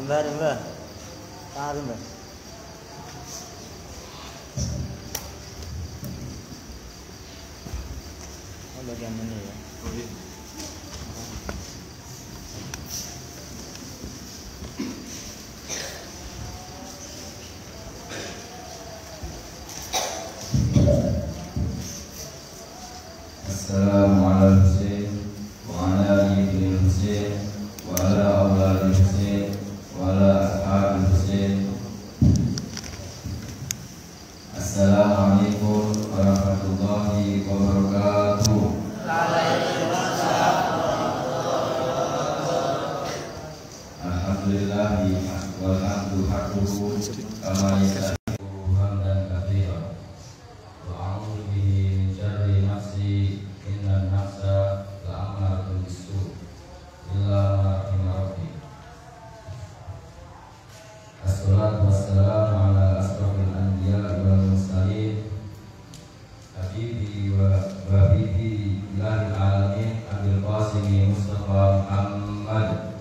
Mbak. Taruh Mbak. Oh, bagian ini ya. Oh iya. Assalamualaikum warahmatullahi wabarakatuh. Alhamdulillah walhamdu haqqu kama yastahiqu hamdan katsiran. Wa a'udzu bihi min syarri nafsi innan nafsa la'amaratun bisu' illa ma rahima rabbi. Assalatu wassalamu ala asrofil anbiya wal mursalin habibi wa habibi ilahil alamin abil qasimi Mustafa Muhammad.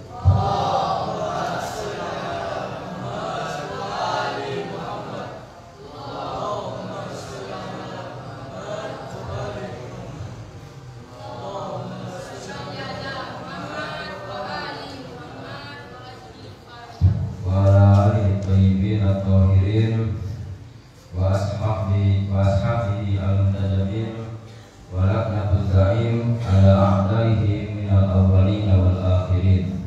Wa ashabihi al-muntajabin wa laknatul zaim ala a'daihi minal awwalin wal akhirin.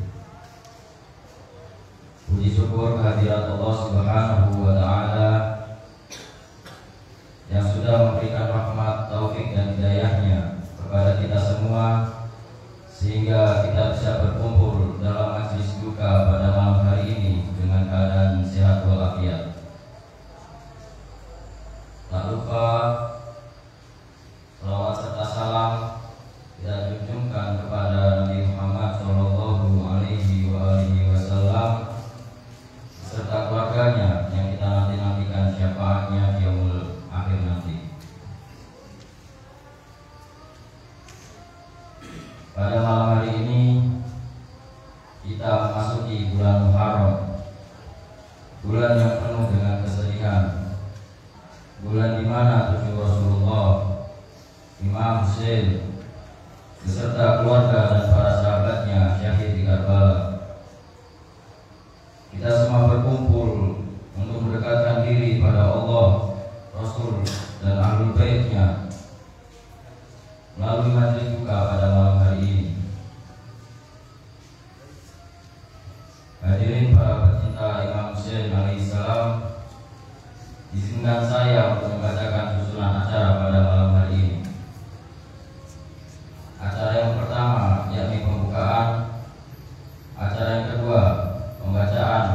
Puji syukur kehadirat Allah Subhanahu wa ta'ala yang sudah memberikan rahmat, taufik dan hidayahnya kepada kita semua sehingga kita bisa berkumpul dalam majlis duka pada malam hari ini dengan keadaan sehat walafiat. Tak lupa salawat serta salam kita junjungkan kepada Nabi Muhammad Shallallahu Alaihi Wasallam serta keluarganya yang kita nantikan syafaatnya di yaumul akhir nanti. Pada malam hari ini kita memasuki bulan Muharram, bulan yang penuh dengan kesedihan, bulan di mana cucu Rasulullah Imam Hussein beserta keluarga dan para sahabatnya syahid di Karbala. Kita semua berkumpul untuk mendekatkan diri pada Allah, Rasul dan Ahlul Baitnya melalui majlis duka pada malam hari ini. Hadirin para pecinta Imam Hussein alaihissalam, izinkan saya untuk membacakan susunan acara pada malam hari ini. Acara yang pertama yakni pembukaan, acara yang kedua pembacaan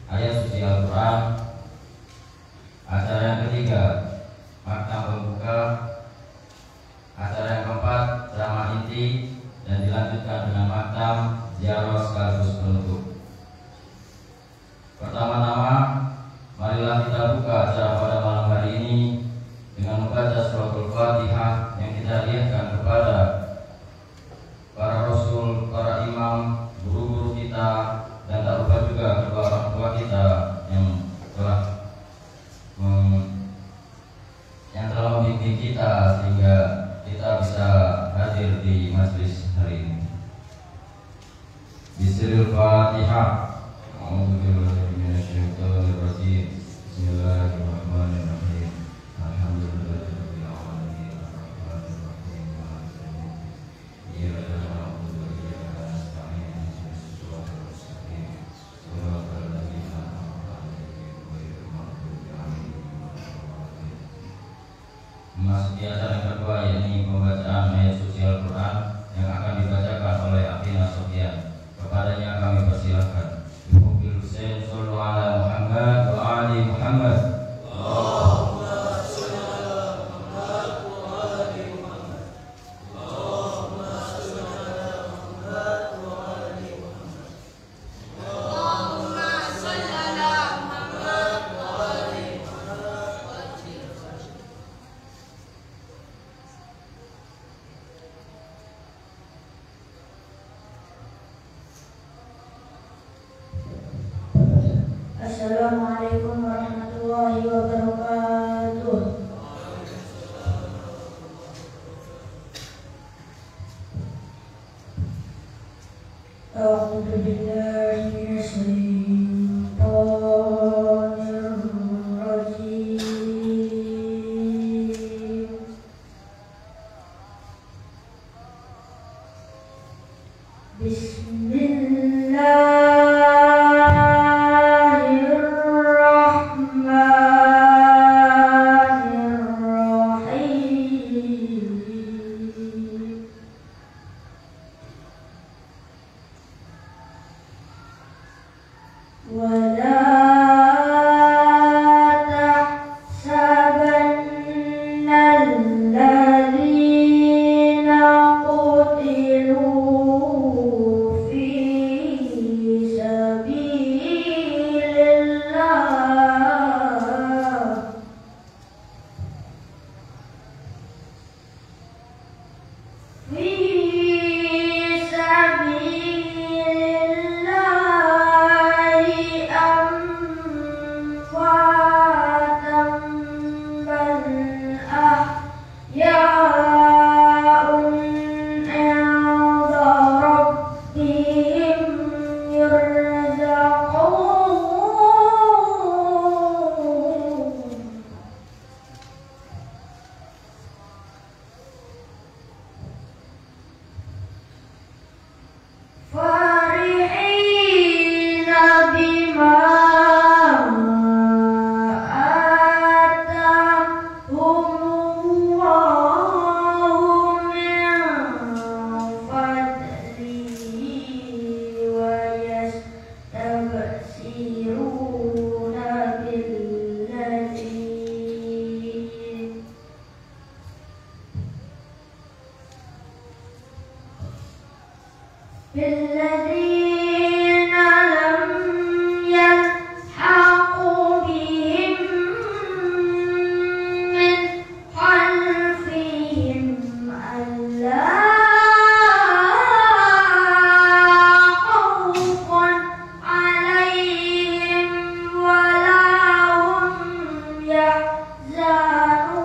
ayat suci Al-Quran, acara yang ketiga makna pembuka, acara yang keempat ceramah inti dan dilanjutkan dengan maktam ziarah sekaligus penutup. Pertama-tama marilah kita buka acara pada malam hari ini dengan membaca suratul Fatihah yang kita lihatkan kepada para rasul, para imam, guru-guru kita, dan tak lupa juga kedua orang tua kita yang telah membimbing kita sehingga kita bisa hadir di majlis hari ini. Bismillahirrahmanirrahim. Fatihah. Bismillahirrahmanirrahim. Alhamdulillahirabbil alamin. Arrahmanirrahim. Iyyaka na'budu wa iyyaka nasta'in. Ihdinas siratal mustaqim. Shiratal ladzina an'amta 'alaihim ghairil maghdubi 'alaihim waladdallin. Memasuki acara yang kedua yakni pembacaan ayat suci Al-Quran yang akan dibacakan oleh Akhina Sofyan. Kepadanya kami persilahkan. Ibu Hussein sallallahu ala Muhammad wa ali Muhammad. Allahumma shalli ala Assalamualaikum warahmatullahi wabarakatuh. A'udzu billahi minasyaitonir rajim. Bismillahirrahmanirrahim. Wala tahsabanna alladhina qutilu fi sabilillah amwatan bal ahya'un 'inda rabbihim yurzaqun. Farihina bima atahumullahu min fadlihi wa yastabshiruna بالذين لم يلحقوا بهم من خلفهم ألا خوف عليهم ولا هم يحزنون.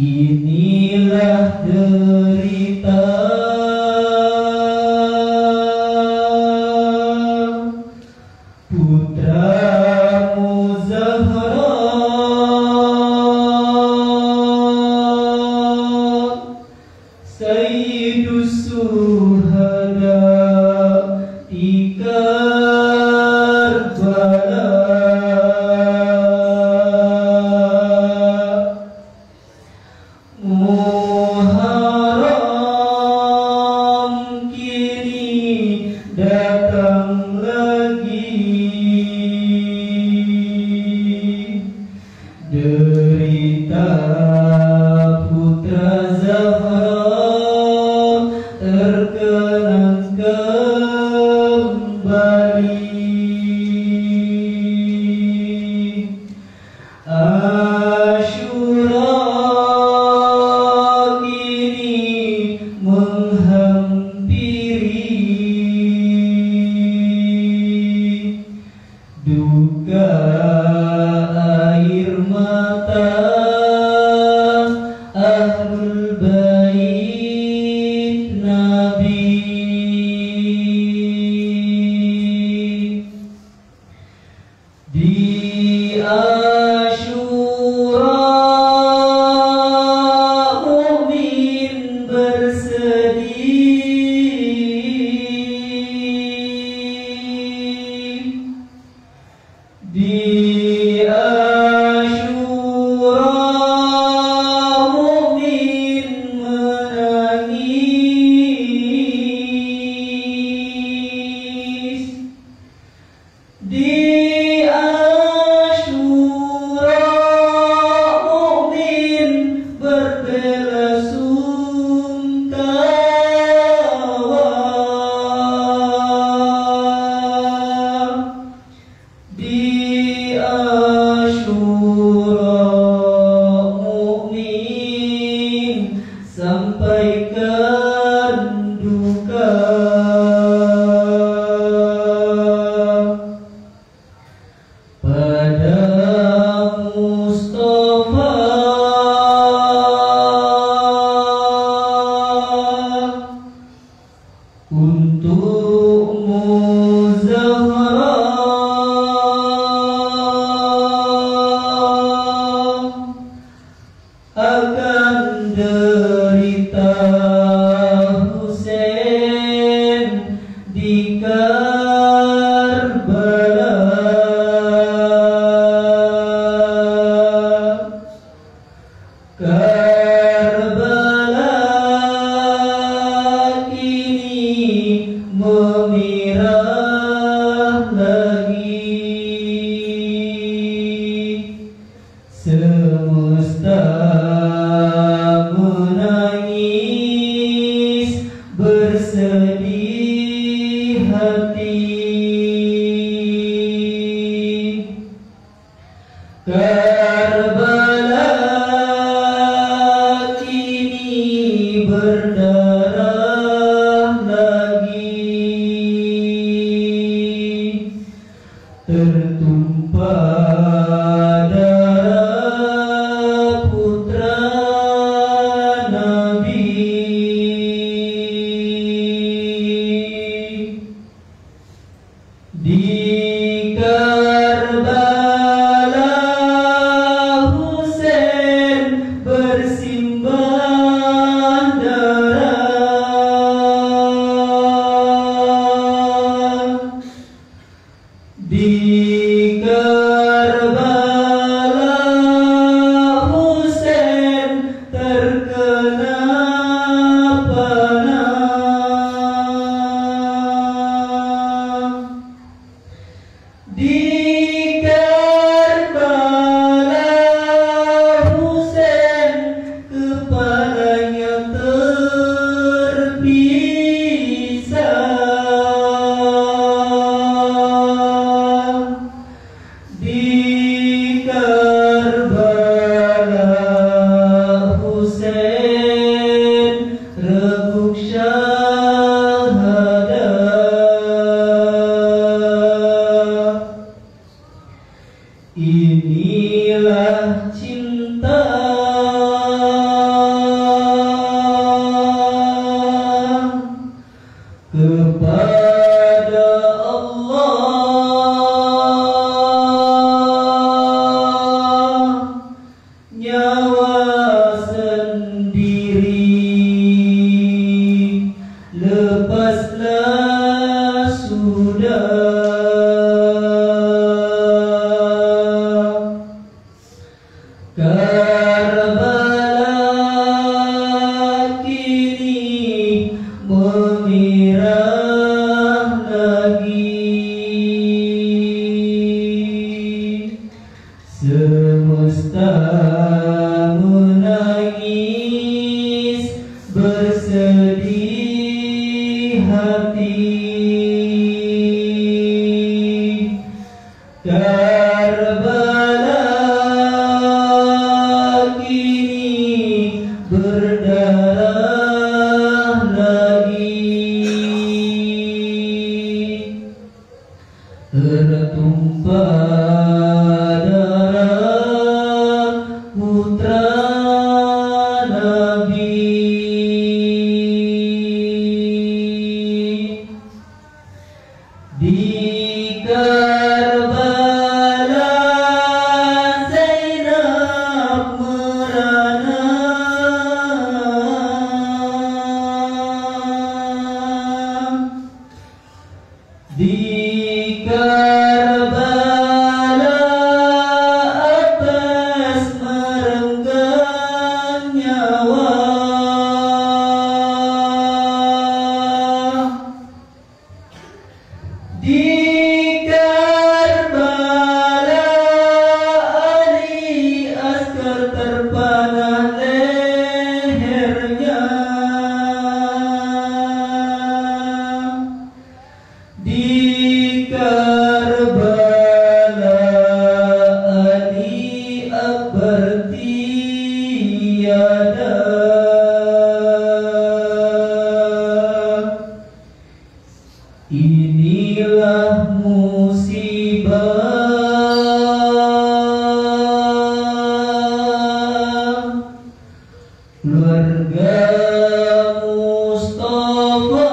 Inilah derita putramu Zahra, Sayyidus Suhada di Karbala. Muharram kini datang lagi, derita putra Zahra terkenang kembali. Asyura kini menghampiri, duka air mata Ahlul Bait Nabi. Di Asyura mukmin bersedih, di Asyura mukmin menangis, di Asyura mukmin berbelasungkawa, di Asyura mukmin sampaikan duka. Pada Mustafa untukmu Zahra akan derita Husain di Karbala. Karbala kini memirah lagi, semesta menangis bersedih hati. Karbala kini berdarah lagi, tertumpah darah putra Nabi. Di Karbala Husain bersimbah darah, di Karbala Husain terkena panah, di Karbala Husain kepala berdarah lagi, tertumpah darah putra Nabi. Di Karbala Zainab merana, di Karbala Abbas merenggang nyawa. Di Karbala Ali askar terpanah lehernya. Di Karbala Ali Akbar tiada. Inilah musibah keluarga Mustafa,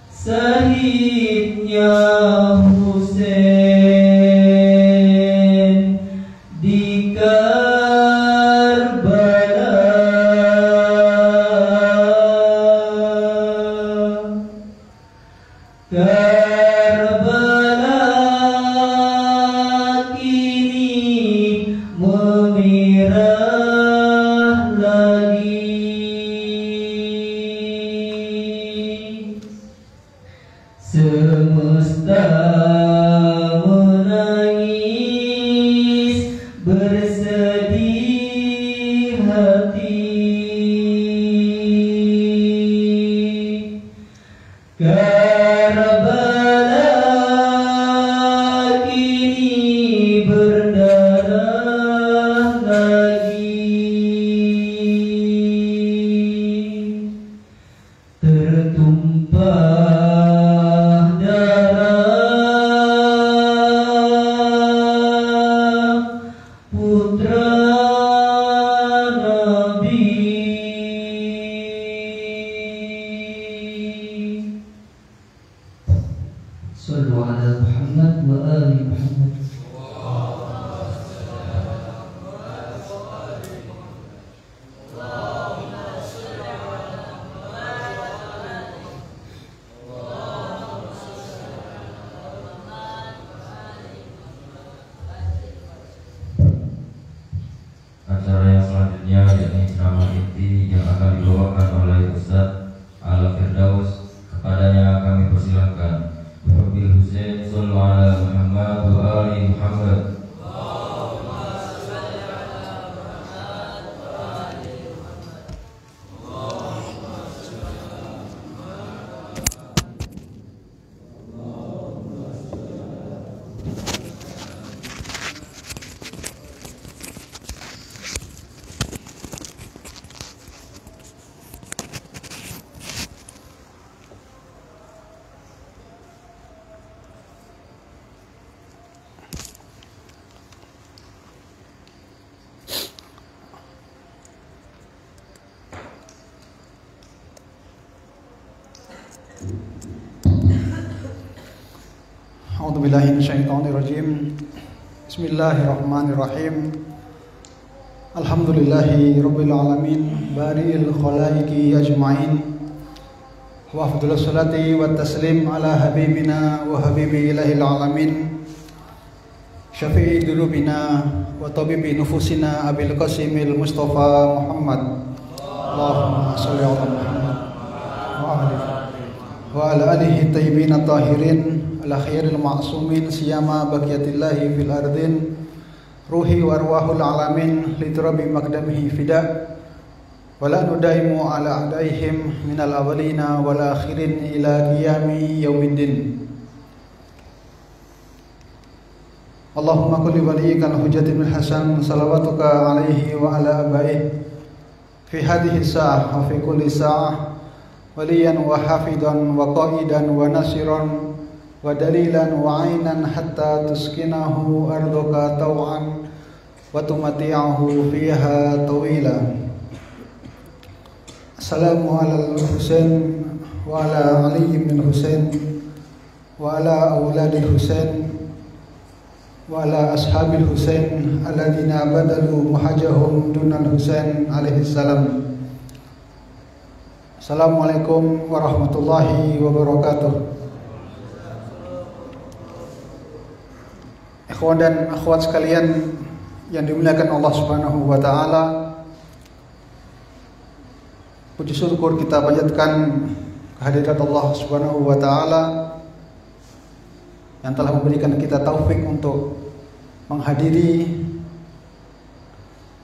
Syahidnya Husain di Karbala. Karbala kini memerah lagi, semesta menangis bersedih hati. Karbala kini berdarah lagi, tertumpah darah putra Nabi. Sallu ala Muhammad wa ali Muhammad. Acara yang selanjutnya yakni ceramah inti yang akan dibawakan oleh Ustadz Al-Firdaus. Kepadanya kami persilahkan. Wabil Husain sallu ala Muhammad wa ali Muhammad. A'udzubillahi minasyaitonirrajim. Bismillahirrahmanirrahim. Alhamdulillahi rabbil alamin, bari'il khalaiqi ajma'in. Wa afdhalus salati wat taslim ala habibina wa habibi ilahil alamin, syafi'i dzunubina wa tabibi nufusina abil qasimil mustafa Muhammad. Allahumma shalli ala Muhammad wa ala alihi tayyibin tahirin ala khairil ma'sumin siyama baqiyatillahi fil ardin, ruhi wa arwahul alamin liturabi maqdamihi fida, wala nudaimu ala adaihim minal awalina wal akhirin ila qiyami yaumiddin. Allahumma kulli waliyikal hujjati bil hasan salawatuka alaihi wa ala abaihi fi hadhihi sa'ah wa fi kulli sa'ah waliyan wa hafidan wa qaidan wa nasiran wa dalilan wa ainan hatta tuskinahu ardaka taw'an wa tumati'ahu fiha tawila. Assalamu ala al-Husain wa ala Ali bin Husain wa ala auladil Husain wa ala ashabil Husain alladzina badalu muhajahum dunal Husain alaihi salam. Assalamualaikum warahmatullahi wabarakatuh. Ikhwan dan akhwat sekalian yang dimuliakan Allah Subhanahu wa taala, puji syukur kita panjatkan kehadirat Allah Subhanahu wa taala yang telah memberikan kita taufik untuk menghadiri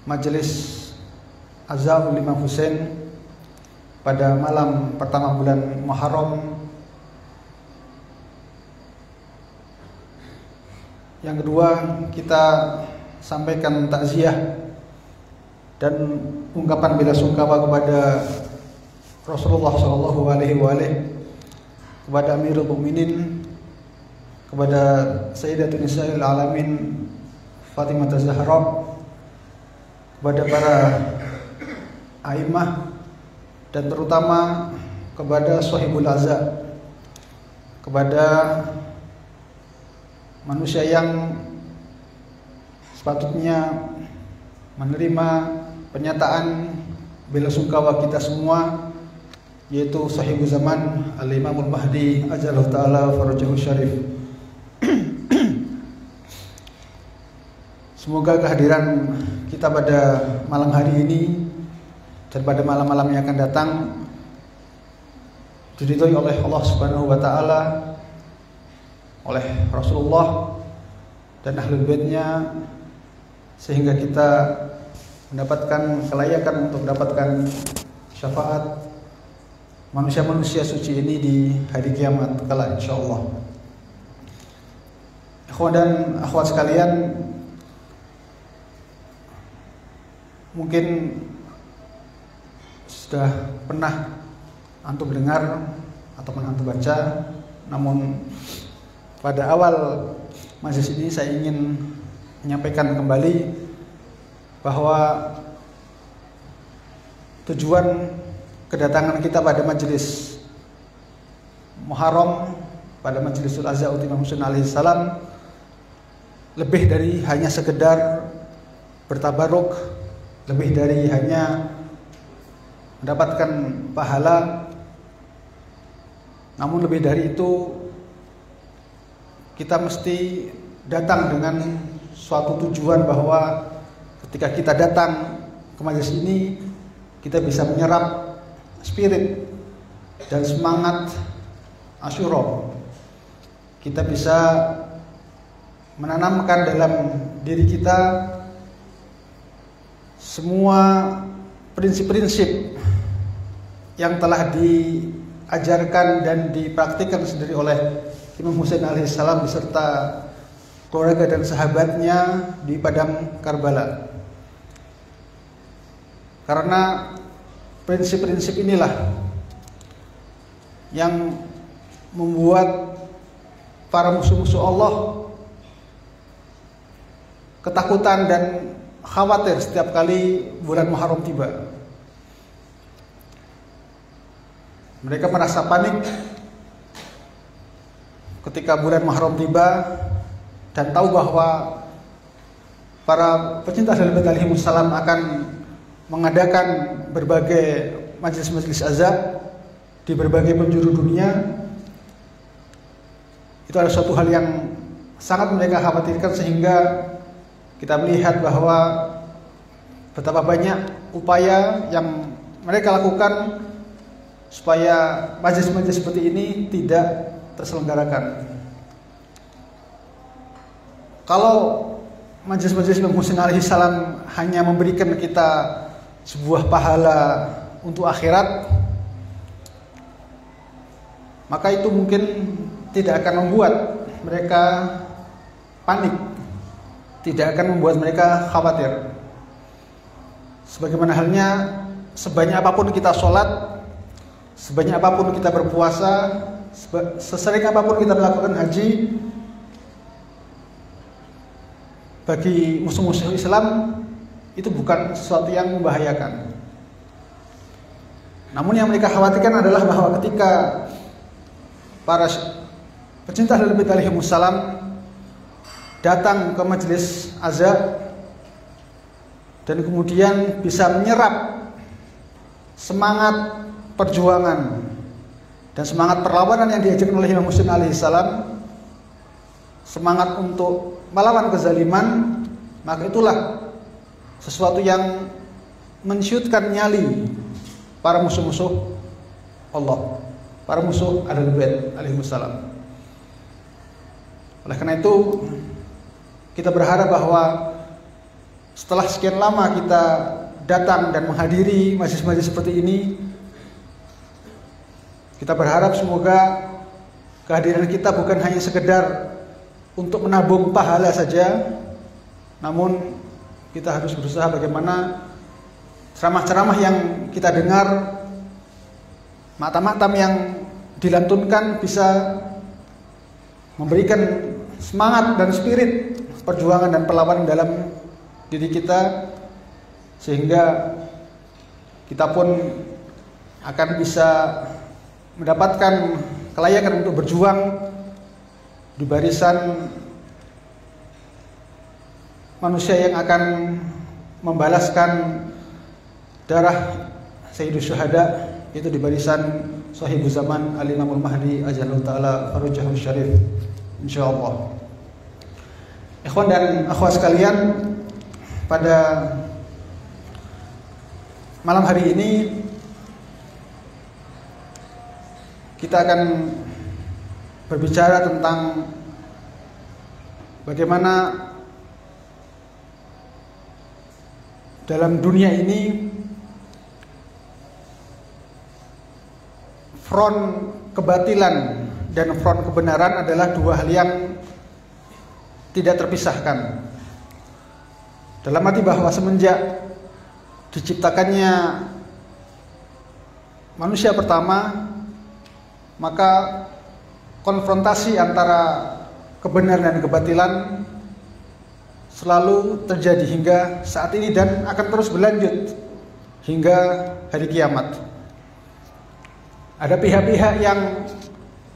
majelis Azaul Imam Husain pada malam pertama bulan Muharram. Yang kedua, kita sampaikan takziah dan ungkapan bela sungkawa kepada Rasulullah SAW, kepada Amirul Mukminin, kepada Sayyidatun Nisa'il Alamin Fatimah Az-Zahra, kepada para a'immah, dan terutama kepada Sahibul Azza, kepada manusia yang sepatutnya menerima pernyataan bela sungkawa kita semua, yaitu Sahibul Zaman Al-Imamul Mahdi ajallahu ta'ala farajahu syarif. Semoga kehadiran kita pada malam hari ini dan pada malam-malam yang akan datang diridhoi oleh Allah Subhanahu wa taala, oleh Rasulullah dan ahlul baitnya, sehingga kita mendapatkan kelayakan untuk mendapatkan syafaat manusia-manusia suci ini di hari kiamat kala insyaallah. Ikhwan dan akhwat sekalian, mungkin sudah pernah antum dengar ataupun antum baca, namun pada awal majelis ini saya ingin menyampaikan kembali bahwa tujuan kedatangan kita pada majelis Muharram, pada majelisul Azaul Imam Husain alaihi salam, lebih dari hanya sekedar bertabaruk, lebih dari hanya mendapatkan pahala, namun lebih dari itu kita mesti datang dengan suatu tujuan bahwa ketika kita datang ke majelis ini, kita bisa menyerap spirit dan semangat Asyura. Kita bisa menanamkan dalam diri kita semua prinsip-prinsip yang telah diajarkan dan dipraktikkan sendiri oleh Imam Husain alaihissalam beserta keluarga dan sahabatnya di padang Karbala. Karena prinsip-prinsip inilah yang membuat para musuh-musuh Allah ketakutan dan khawatir setiap kali bulan Muharram tiba. Mereka merasa panik ketika bulan Muharram tiba dan tahu bahwa para pecinta Ahlul Bait alaihimussalam akan mengadakan berbagai majelis-majelis azab di berbagai penjuru dunia. Itu adalah suatu hal yang sangat mereka khawatirkan, sehingga kita melihat bahwa betapa banyak upaya yang mereka lakukan supaya majelis-majelis seperti ini tidak terselenggarakan. Kalau majelis-majelis Imam Husain alaihissalam hanya memberikan kita sebuah pahala untuk akhirat, maka itu mungkin tidak akan membuat mereka panik tidak akan membuat mereka khawatir. Sebagaimana halnya sebanyak apapun kita sholat, sebanyak apapun kita berpuasa, sesering apapun kita melakukan haji, bagi musuh-musuh Islam itu bukan sesuatu yang membahayakan. Namun yang mereka khawatirkan adalah bahwa ketika para pecinta Ahlul Bait alaihimussalam datang ke majelis azab dan kemudian bisa menyerap semangat perjuangan dan semangat perlawanan yang diajarkan oleh Imam Husain alaihissalam, semangat untuk melawan kezaliman, maka itulah sesuatu yang mensyutkan nyali para musuh-musuh Allah, para musuh Ahlul Bait alaihimussalam. Oleh karena itu kita berharap bahwa setelah sekian lama kita datang dan menghadiri majelis-majelis seperti ini, kita berharap semoga kehadiran kita bukan hanya sekedar untuk menabung pahala saja, namun kita harus berusaha bagaimana ceramah-ceramah yang kita dengar, maktam-maktam yang dilantunkan bisa memberikan semangat dan spirit perjuangan dan perlawanan dalam diri kita, sehingga kita pun akan bisa mendapatkan kelayakan untuk berjuang di barisan manusia yang akan membalaskan darah Sayyidus Syuhada, itu di barisan Sahibuz Zaman Al-Imamul Mahdi Ajallahu Ta'ala Farujahu Syarif, insyaallah. Ikhwan dan akhwat sekalian, pada malam hari ini kita akan berbicara tentang bagaimana dalam dunia ini front kebatilan dan front kebenaran adalah dua hal yang tidak terpisahkan. Dalam arti bahwa semenjak diciptakannya manusia pertama, maka konfrontasi antara kebenaran dan kebatilan selalu terjadi hingga saat ini dan akan terus berlanjut hingga hari kiamat. Ada pihak-pihak yang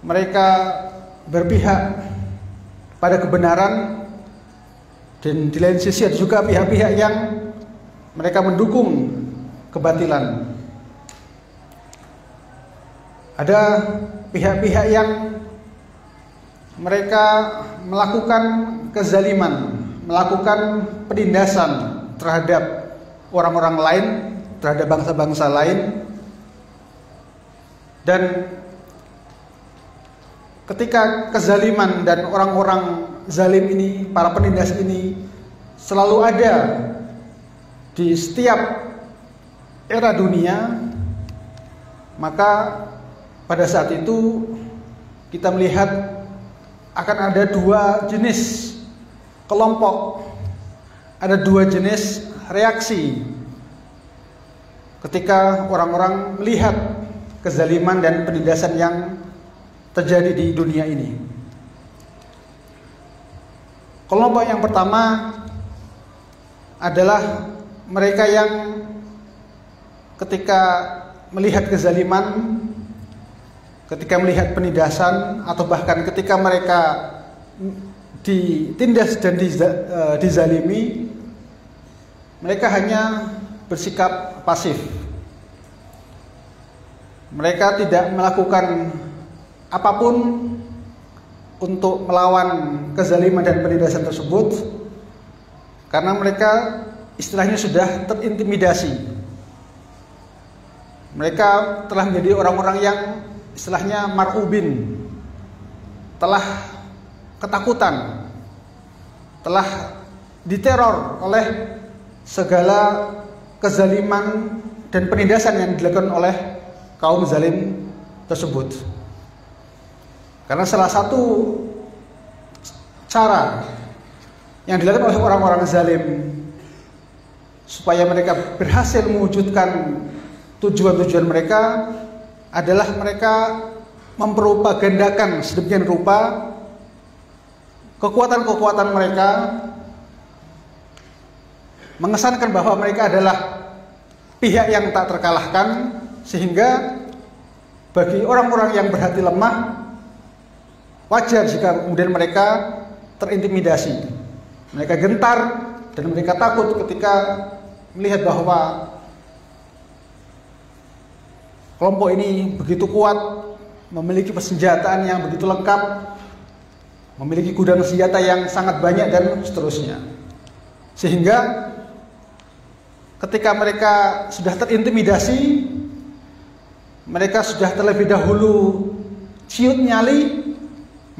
mereka berpihak pada kebenaran, dan di lain sisi ada juga pihak-pihak yang mereka mendukung kebatilan. Ada pihak-pihak yang mereka melakukan kezaliman, melakukan penindasan terhadap orang-orang lain, terhadap bangsa-bangsa lain. Dan ketika kezaliman dan orang-orang zalim ini, para penindas ini selalu ada di setiap era dunia, maka pada saat itu kita melihat akan ada dua jenis kelompok, ada dua jenis reaksi ketika orang-orang melihat kezaliman dan penindasan yang terjadi di dunia ini. Kelompok yang pertama adalah mereka yang ketika melihat kezaliman, ketika melihat penindasan, atau bahkan ketika mereka ditindas dan dizalimi, mereka hanya bersikap pasif. Mereka tidak melakukan apapun untuk melawan kezaliman dan penindasan tersebut, karena mereka istilahnya sudah terintimidasi. Mereka telah menjadi orang-orang yang istilahnya mar'ubin, telah ketakutan, telah diteror oleh segala kezaliman dan penindasan yang dilakukan oleh kaum zalim tersebut. Karena salah satu cara yang dilakukan oleh orang-orang zalim supaya mereka berhasil mewujudkan tujuan-tujuan mereka adalah mereka mempropagandakan sedemikian rupa kekuatan-kekuatan mereka, mengesankan bahwa mereka adalah pihak yang tak terkalahkan, sehingga bagi orang-orang yang berhati lemah wajar jika kemudian mereka terintimidasi, mereka gentar dan mereka takut ketika melihat bahwa kelompok ini begitu kuat, memiliki persenjataan yang begitu lengkap, memiliki gudang senjata yang sangat banyak dan seterusnya. Sehingga ketika mereka sudah terintimidasi, mereka sudah terlebih dahulu ciut nyali,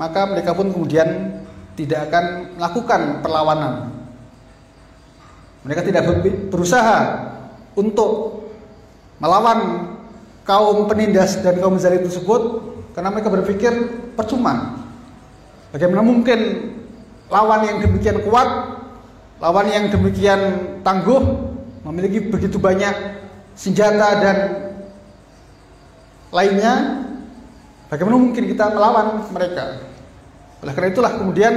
maka mereka pun kemudian tidak akan melakukan perlawanan. Mereka tidak berusaha untuk melawan kaum penindas dan kaum zalim tersebut, karena mereka berpikir percuma. Bagaimana mungkin lawan yang demikian kuat, lawan yang demikian tangguh, memiliki begitu banyak senjata dan lainnya, bagaimana mungkin kita melawan mereka? Oleh karena itulah kemudian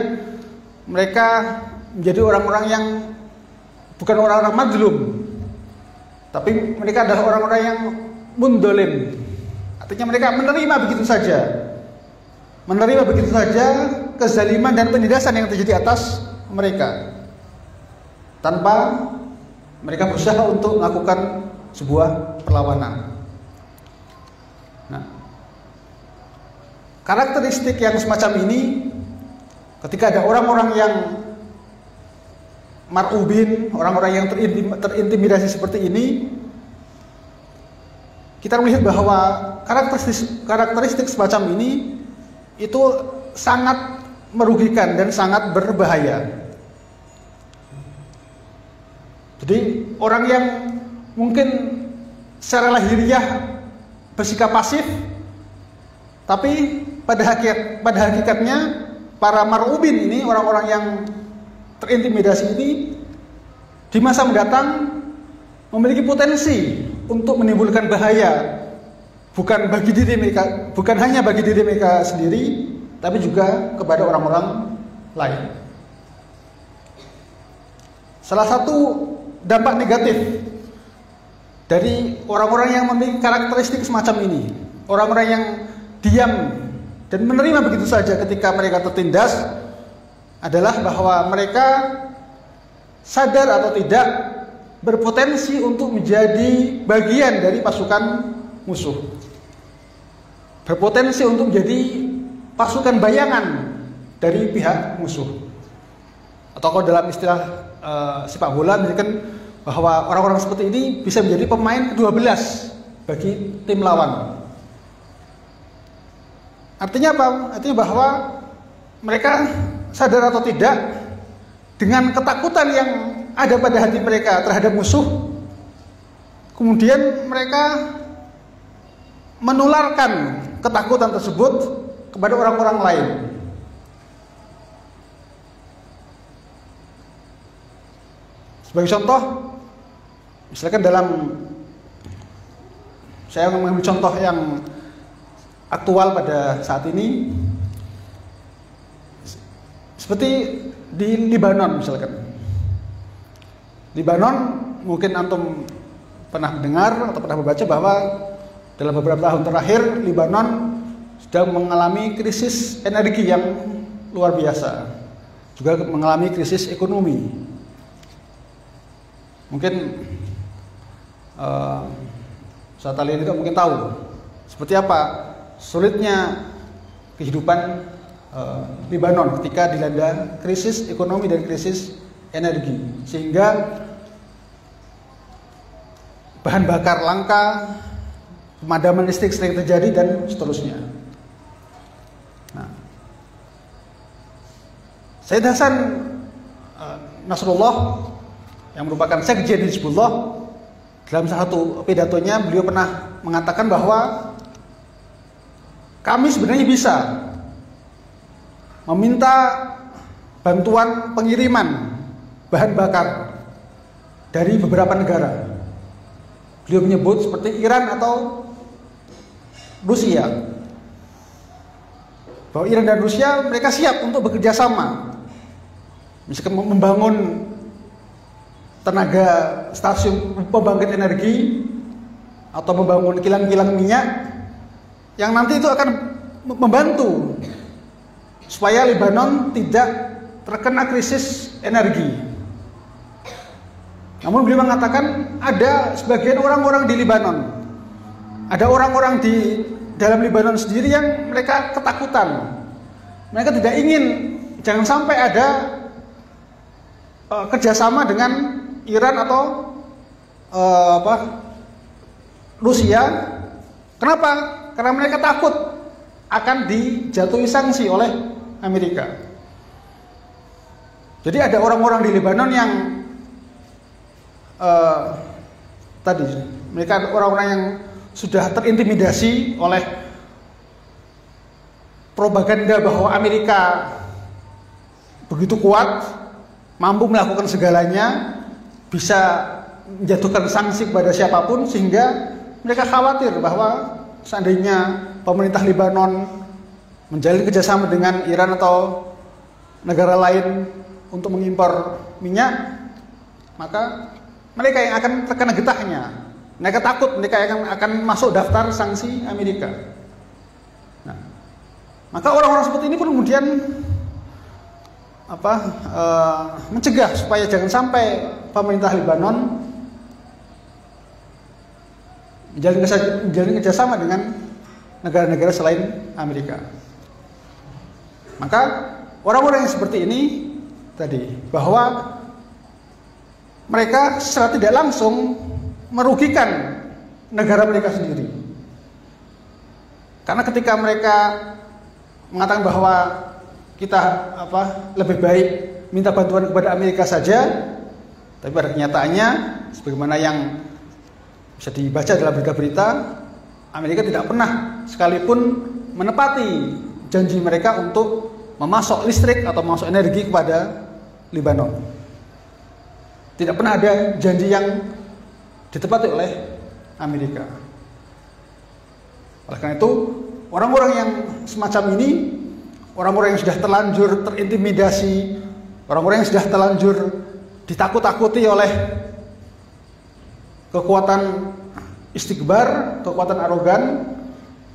mereka menjadi orang-orang yang bukan orang-orang mazlum, tapi mereka adalah orang-orang yang mundolim. Artinya mereka menerima begitu saja kezaliman dan penindasan yang terjadi atas mereka, tanpa mereka berusaha untuk melakukan sebuah perlawanan. Nah, karakteristik yang semacam ini, ketika ada orang-orang yang mar'ubin, orang-orang yang terintimidasi seperti ini, kita melihat bahwa karakteristik semacam ini itu sangat merugikan dan sangat berbahaya. Jadi orang yang mungkin secara lahiriah bersikap pasif, tapi pada hakikatnya para mar'ubin ini, orang-orang yang terintimidasi ini, di masa mendatang memiliki potensi untuk menimbulkan bahaya, bukan hanya bagi diri mereka sendiri, tapi juga kepada orang-orang lain. Salah satu dampak negatif dari orang-orang yang memiliki karakteristik semacam ini, orang-orang yang diam dan menerima begitu saja ketika mereka tertindas, adalah bahwa mereka sadar atau tidak berpotensi untuk menjadi bagian dari pasukan musuh, berpotensi untuk menjadi pasukan bayangan dari pihak musuh. Atau kalau dalam istilah sepak bola, misalkan bahwa orang-orang seperti ini bisa menjadi pemain ke-12 bagi tim lawan. Artinya apa? Artinya bahwa mereka sadar atau tidak, dengan ketakutan yang ada pada hati mereka terhadap musuh, kemudian mereka menularkan ketakutan tersebut kepada orang-orang lain. Sebagai contoh, misalkan saya mengambil contoh yang aktual pada saat ini, seperti di Libanon misalkan. Libanon, mungkin antum pernah mendengar atau pernah membaca bahwa dalam beberapa tahun terakhir Libanon sedang mengalami krisis energi yang luar biasa, juga mengalami krisis ekonomi. Mungkin saat kalian juga mungkin tahu seperti apa sulitnya kehidupan Libanon ketika dilanda krisis ekonomi dan krisis energi, sehingga bahan bakar langka, pemadaman listrik sering terjadi dan seterusnya. Nah, Sayyid Hasan Nasrullah yang merupakan sekjen Hizbullah, dalam salah satu pidatonya beliau pernah mengatakan bahwa kami sebenarnya bisa meminta bantuan pengiriman bahan bakar dari beberapa negara. Beliau menyebut seperti Iran atau Rusia, bahwa Iran dan Rusia mereka siap untuk bekerja sama, misalkan membangun tenaga stasiun pembangkit energi atau membangun kilang-kilang minyak yang nanti itu akan membantu supaya Lebanon tidak terkena krisis energi. Namun beliau mengatakan ada sebagian orang-orang di Lebanon, ada orang-orang di dalam Lebanon sendiri yang mereka ketakutan. Mereka tidak ingin, jangan sampai ada kerjasama dengan Iran atau Rusia. Kenapa? Karena mereka takut akan dijatuhi sanksi oleh Amerika. Jadi ada orang-orang di Lebanon yang tadi mereka orang-orang yang sudah terintimidasi oleh propaganda bahwa Amerika begitu kuat, mampu melakukan segalanya, bisa menjatuhkan sanksi kepada siapapun, sehingga mereka khawatir bahwa seandainya pemerintah Lebanon menjalin kerjasama dengan Iran atau negara lain untuk mengimpor minyak, maka mereka yang akan terkena getahnya. Mereka takut mereka akan masuk daftar sanksi Amerika. Nah, maka orang-orang seperti ini pun kemudian mencegah supaya jangan sampai pemerintah Lebanon menjalin kerjasama dengan negara-negara selain Amerika. Maka orang-orang yang seperti ini tadi, bahwa mereka secara tidak langsung merugikan negara mereka sendiri. Karena ketika mereka mengatakan bahwa kita lebih baik minta bantuan kepada Amerika saja, tapi pada kenyataannya sebagaimana yang bisa dibaca dalam berita-berita, Amerika tidak pernah sekalipun menepati janji mereka untuk memasok listrik atau memasok energi kepada Lebanon. Tidak pernah ada janji yang ditepati oleh Amerika. Oleh karena itu, orang-orang yang semacam ini, orang-orang yang sudah terlanjur terintimidasi, orang-orang yang sudah terlanjur ditakut-takuti oleh kekuatan istikbar, kekuatan arogan,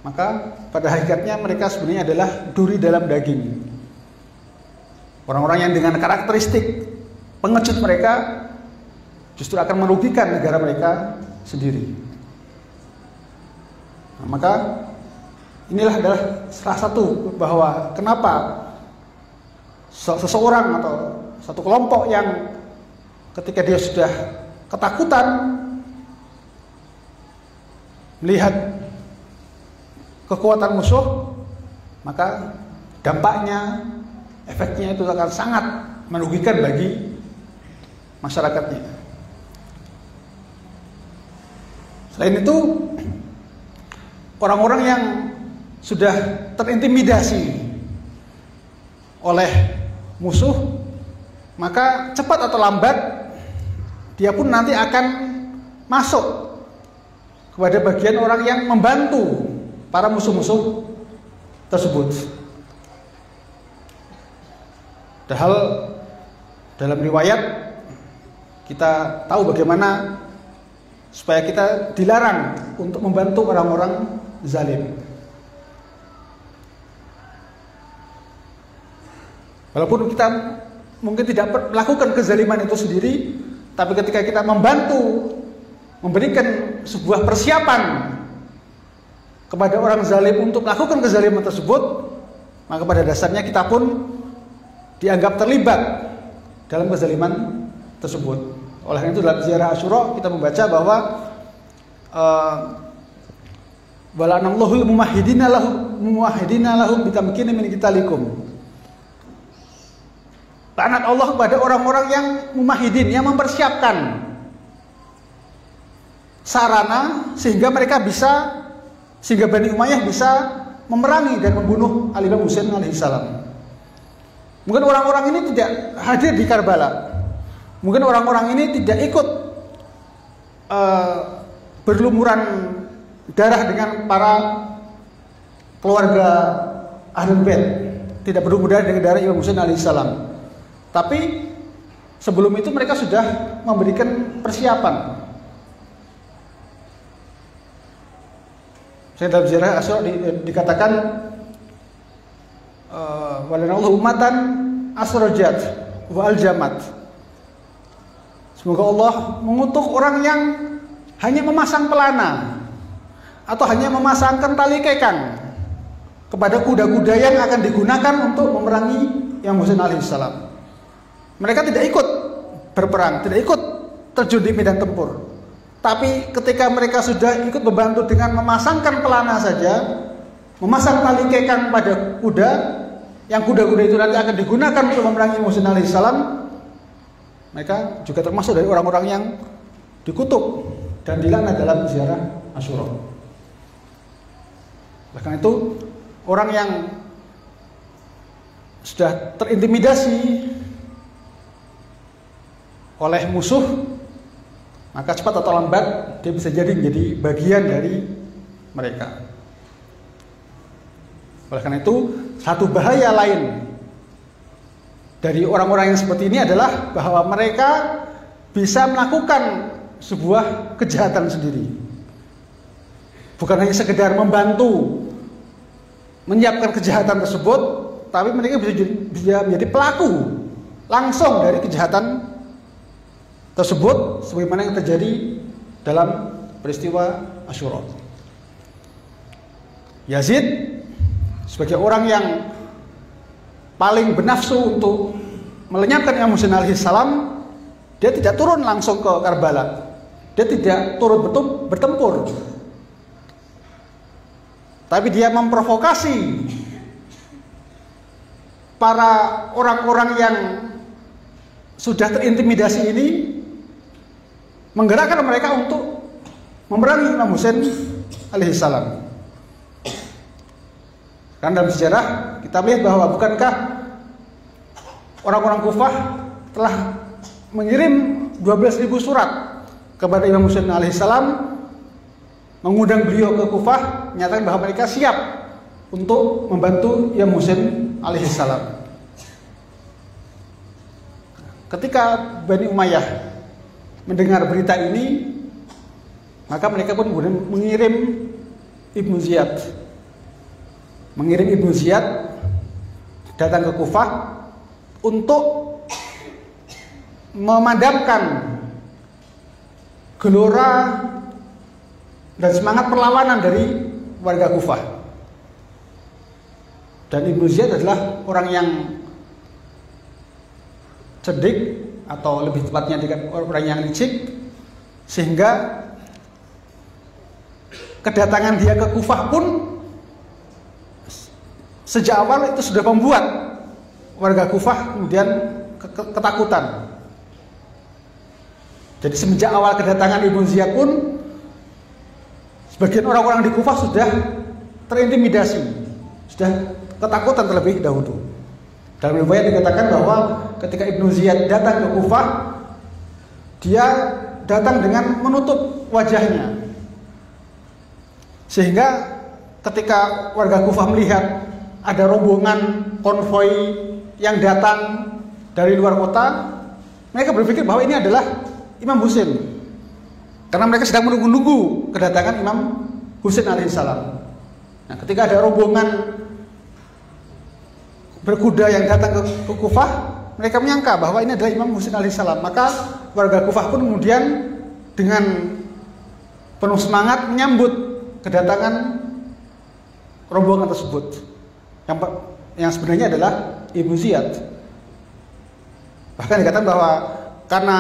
maka pada hakikatnya mereka sebenarnya adalah duri dalam daging. Orang-orang yang dengan karakteristik pengecut mereka justru akan merugikan negara mereka sendiri. Nah, maka inilah adalah salah satu bahwa kenapa seseorang atau satu kelompok yang ketika dia sudah ketakutan melihat kekuatan musuh, maka dampaknya, efeknya itu akan sangat merugikan bagi masyarakatnya. Selain itu, orang-orang yang sudah terintimidasi oleh musuh, maka cepat atau lambat dia pun nanti akan masuk kepada bagian orang yang membantu para musuh-musuh tersebut. Padahal dalam riwayat kita tahu bagaimana supaya kita dilarang untuk membantu orang-orang zalim. Walaupun kita mungkin tidak melakukan kezaliman itu sendiri, tapi ketika kita membantu, memberikan sebuah persiapan kepada orang zalim untuk melakukan kezaliman tersebut, maka pada dasarnya kita pun dianggap terlibat dalam kezaliman tersebut. Oleh karena itu dalam ziarah Asyura kita membaca bahwa wala'anallahu muwahhidina lahum bitamkini min qitalikum. Laknat Allah kepada orang-orang yang mumahidin, yang mempersiapkan sarana sehingga Bani Umayyah bisa memerangi dan membunuh Ali bin Husain alaihissalam. Mungkin orang-orang ini tidak hadir di Karbala. Mungkin orang-orang ini tidak ikut berlumuran darah dengan para keluarga Ahlul Bait, tidak berlumuran dengan darah Imam Husain alaihissalam. Tapi sebelum itu mereka sudah memberikan persiapan. Saya dalam sejarah Asyura dikatakan walanallahu ummatan asrajat wa aljamat. Semoga Allah mengutuk orang yang hanya memasang pelana atau hanya memasangkan tali kekang kepada kuda-kuda yang akan digunakan untuk memerangi Imam Husain alaihissalam. Mereka tidak ikut berperang, tidak ikut terjun di medan tempur. Tapi ketika mereka sudah ikut membantu dengan memasangkan pelana saja, memasang tali kekang pada kuda, yang kuda-kuda itu nanti akan digunakan untuk memerangi Imam Husain alaihissalam, mereka juga termasuk dari orang-orang yang dikutuk dan dilaknat dalam ziarah Asyura. Oleh karena itu, orang yang sudah terintimidasi oleh musuh, maka cepat atau lambat dia bisa jadi menjadi bagian dari mereka. Oleh karena itu, satu bahaya lain dari orang-orang yang seperti ini adalah bahwa mereka bisa melakukan sebuah kejahatan sendiri. Bukan hanya sekedar membantu menyiapkan kejahatan tersebut, tapi mereka bisa menjadi pelaku langsung dari kejahatan tersebut, sebagaimana yang terjadi dalam peristiwa Asyura. Yazid sebagai orang yang paling bernafsu untuk melenyapkan Imam Husain alaihissalam, dia tidak turun langsung ke Karbala, dia tidak turun bertempur, tapi dia memprovokasi para orang-orang yang sudah terintimidasi ini, menggerakkan mereka untuk memerangi Imam Husain alaihissalam. Karena dalam sejarah kita melihat bahwa bukankah orang-orang Kufah telah mengirim 12.000 surat kepada Imam Husain alaihissalam, mengundang beliau ke Kufah, menyatakan bahwa mereka siap untuk membantu Imam Husain alaihissalam. Ketika Bani Umayyah mendengar berita ini, maka mereka pun kemudian mengirim Ibnu Ziyad datang ke Kufah untuk memadamkan gelora dan semangat perlawanan dari warga Kufah. Dan Ibnu Ziyad adalah orang yang cerdik, atau lebih tepatnya orang yang licik, sehingga kedatangan dia ke Kufah pun sejak awal itu sudah membuat warga Kufah kemudian ketakutan. Jadi semenjak awal kedatangan Ibnu Ziyad pun sebagian orang-orang di Kufah sudah terintimidasi, sudah ketakutan terlebih dahulu. Dalam riwayat dikatakan bahwa ketika Ibnu Ziyad datang ke Kufah, dia datang dengan menutup wajahnya, sehingga ketika warga Kufah melihat ada rombongan konvoi yang datang dari luar kota, mereka berpikir bahwa ini adalah Imam Husain, karena mereka sedang menunggu-nunggu kedatangan Imam Husain alaihissalam. Nah, ketika ada rombongan berkuda yang datang ke Kufah, mereka menyangka bahwa ini adalah Imam Husain alaihissalam. Maka warga Kufah pun kemudian dengan penuh semangat menyambut kedatangan rombongan tersebut, yang sebenarnya adalah Ibnu Ziyad. Bahkan dikatakan bahwa karena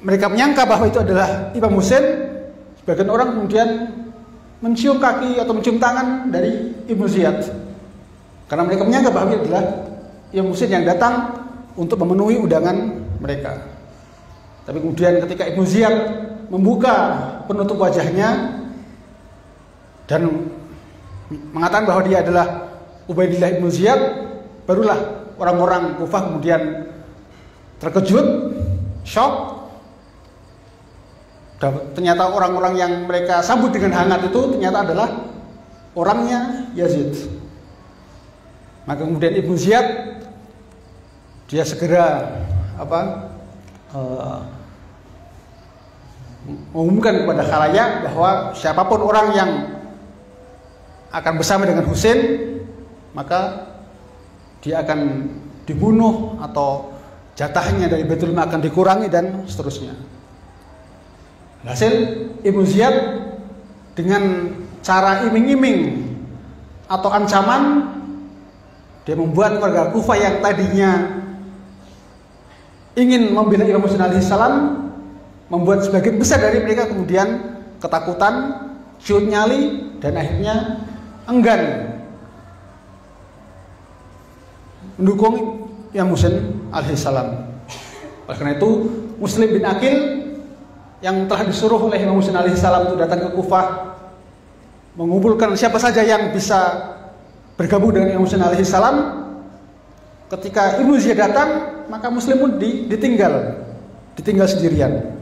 mereka menyangka bahwa itu adalah Imam Husain, sebagian orang kemudian mencium kaki atau mencium tangan dari Ibnu Ziyad, karena mereka menyangka bahwa itu adalah Imam Husain yang datang untuk memenuhi undangan mereka. Tapi kemudian ketika Ibnu Ziyad membuka penutup wajahnya dan mengatakan bahwa dia adalah Ubaidillah Ibnu Ziyad, barulah orang-orang Kufah kemudian terkejut, shock. Ternyata orang-orang yang mereka sambut dengan hangat itu ternyata adalah orangnya Yazid. Maka kemudian Ibnu Ziyad dia segera mengumumkan kepada khalayak bahwa siapapun orang yang akan bersama dengan Husain maka dia akan dibunuh atau jatahnya dari Baitul Mal akan dikurangi dan seterusnya. Hasil Ibnu Ziyad dengan cara iming-iming atau ancaman dia membuat warga Kufah yang tadinya ingin membela Imam Husain alaihissalam, membuat sebagian besar dari mereka kemudian ketakutan, ciut nyali, dan akhirnya enggan mendukung Imam Husain alaihissalam. Oleh karena itu Muslim bin Aqil yang telah disuruh oleh Imam Husain alaihissalam untuk datang ke Kufah, mengumpulkan siapa saja yang bisa bergabung dengan Imam Husain alaihissalam. Ketika Ibnu Ziyad datang, maka Muslim pun ditinggal sendirian.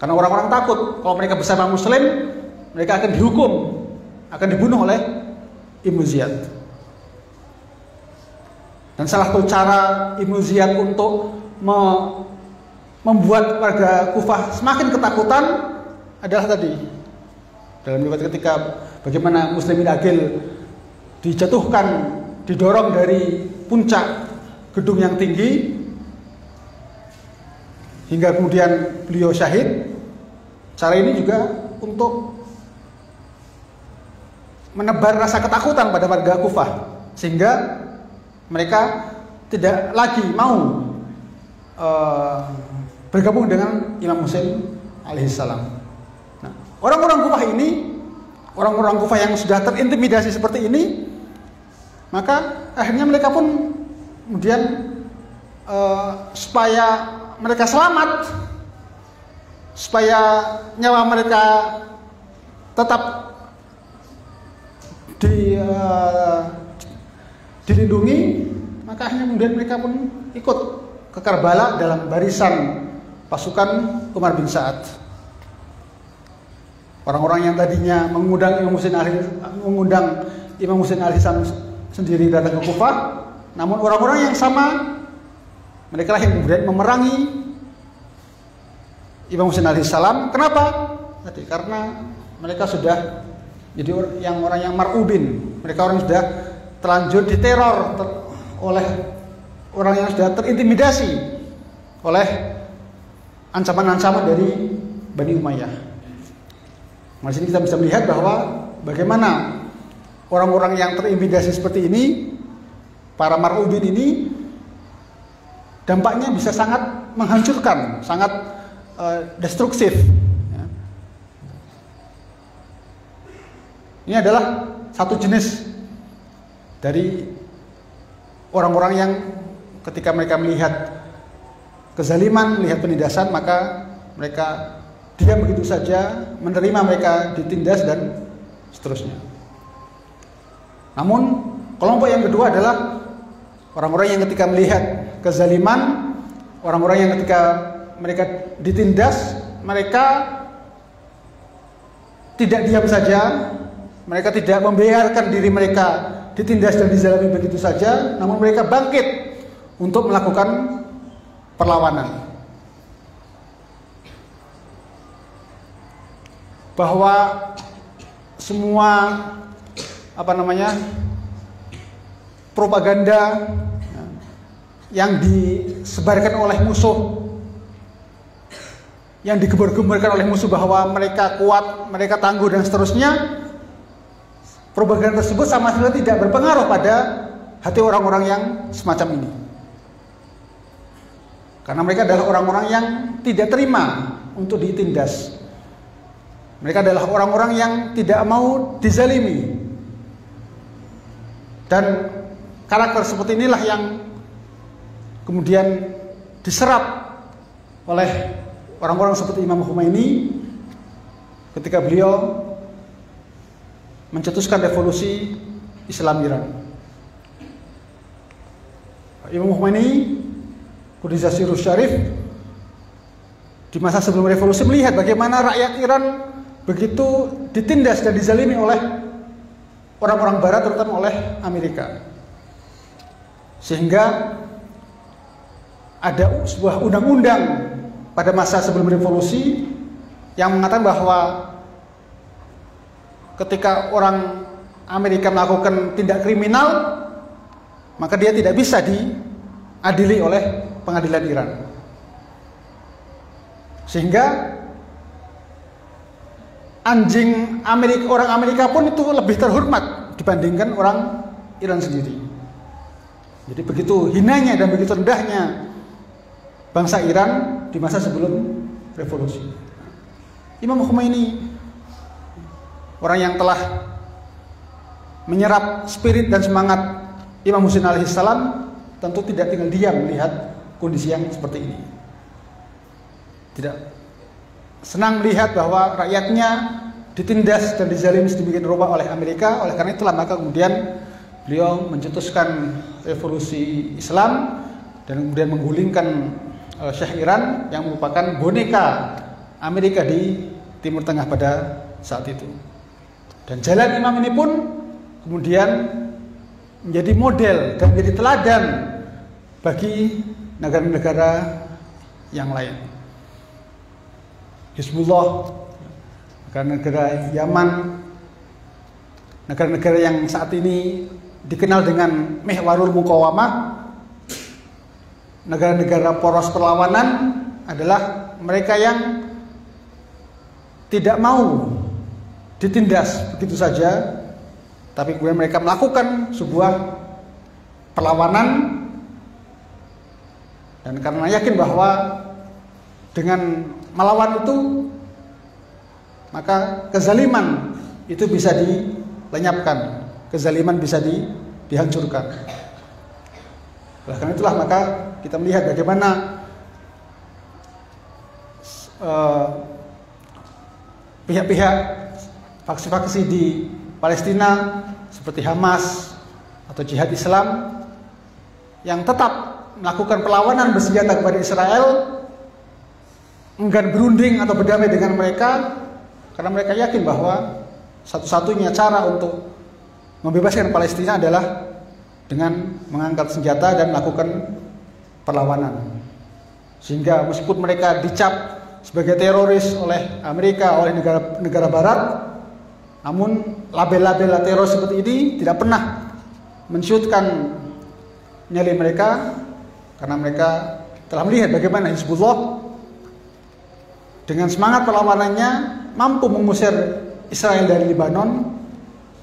Karena orang-orang takut kalau mereka bersama Muslim, mereka akan dihukum, akan dibunuh oleh Ibnu Ziyad. Dan salah satu cara Ibnu Ziyad untuk membuat warga Kufah semakin ketakutan adalah tadi dalam riwayat ketika bagaimana Muslim bin Aqil dijatuhkan, didorong dari puncak gedung yang tinggi hingga kemudian beliau syahid. Cara ini juga untuk menebar rasa ketakutan pada warga Kufah sehingga mereka tidak lagi mau bergabung dengan Imam Husain alaihissalam. Nah, orang-orang Kufah ini, orang-orang Kufah yang sudah terintimidasi seperti ini, maka akhirnya mereka pun kemudian supaya mereka selamat, supaya nyawa mereka tetap dilindungi, maka akhirnya kemudian mereka pun ikut ke Karbala dalam barisan pasukan Umar bin Sa'ad. Orang-orang yang tadinya mengundang Imam Husain alaihissalam sendiri datang ke Kufah, namun orang-orang yang sama mereka lah yang kemudian memerangi Imam Husain alaihissalam. Kenapa? Tadi karena mereka sudah jadi orang yang mar'ubin, mereka orang yang sudah terlanjur diteror oleh orang yang sudah terintimidasi oleh ancaman-ancaman dari Bani Umayyah. Di sini kita bisa melihat bahwa bagaimana orang-orang yang terintimidasi seperti ini, para mar'ubin ini, dampaknya bisa sangat menghancurkan, sangat destruktif. Ini adalah satu jenis dari orang-orang yang ketika mereka melihat kezaliman, melihat penindasan, maka mereka diam begitu saja, menerima mereka ditindas dan seterusnya. Namun kelompok yang kedua adalah orang-orang yang ketika melihat kezaliman, orang-orang yang ketika mereka ditindas, mereka tidak diam saja, mereka tidak membiarkan diri mereka ditindas dan dizalimi begitu saja, namun mereka bangkit untuk melakukan perlawanan. Bahwa semua propaganda yang disebarkan oleh musuh, yang digembar-gemborkan oleh musuh bahwa mereka kuat, mereka tangguh dan seterusnya, propaganda tersebut sama sekali tidak berpengaruh pada hati orang-orang yang semacam ini. Karena mereka adalah orang-orang yang tidak terima untuk ditindas. Mereka adalah orang-orang yang tidak mau dizalimi. Dan karakter seperti inilah yang kemudian diserap oleh orang-orang seperti Imam Khomeini ketika beliau mencetuskan revolusi Islam Iran. Imam Khomeini Qudisa Sirruh Syarif di masa sebelum revolusi melihat bagaimana rakyat Iran begitu ditindas dan dizalimi oleh orang-orang barat, terutama oleh Amerika. Sehingga ada sebuah undang-undang pada masa sebelum revolusi yang mengatakan bahwa ketika orang Amerika melakukan tindak kriminal, maka dia tidak bisa diadili oleh pengadilan Iran. Sehingga anjing Amerika, orang Amerika pun itu lebih terhormat dibandingkan orang Iran sendiri. Jadi begitu hinanya dan begitu rendahnya bangsa Iran di masa sebelum revolusi. Imam Khomeini, orang yang telah menyerap spirit dan semangat Imam Husain alaihissalam, tentu tidak tinggal diam melihat kondisi yang seperti ini. Tidak senang melihat bahwa rakyatnya ditindas dan dizalimi sedemikian rupa oleh Amerika. Oleh karena itulah maka kemudian beliau mencetuskan revolusi Islam dan kemudian menggulingkan Syekh Iran yang merupakan boneka Amerika di Timur Tengah pada saat itu. Dan jalan Imam ini pun kemudian menjadi model dan menjadi teladan bagi negara-negara yang lain. Hizbullah, negara-negara Yaman, negara-negara yang saat ini dikenal dengan Mihwarul Muqawamah, negara-negara poros perlawanan, adalah mereka yang tidak mau ditindas begitu saja, tapi kemudian mereka melakukan sebuah perlawanan, dan karena yakin bahwa dengan melawan itu maka kezaliman itu bisa dilenyapkan, kezaliman bisa dihancurkan. Oleh karena itulah maka kita melihat bagaimana pihak-pihak faksi-faksi di Palestina seperti Hamas atau Jihad Islam yang tetap melakukan perlawanan bersenjata kepada Israel, enggan berunding atau berdamai dengan mereka, karena mereka yakin bahwa satu-satunya cara untuk membebaskan Palestina adalah dengan mengangkat senjata dan melakukan perlawanan. Sehingga meskipun mereka dicap sebagai teroris oleh Amerika, oleh negara Barat, namun label-label teroris seperti ini tidak pernah mensyutkan nyali mereka, karena mereka telah melihat bagaimana Hizbullah dengan semangat perlawanannya mampu mengusir Israel dari Lebanon,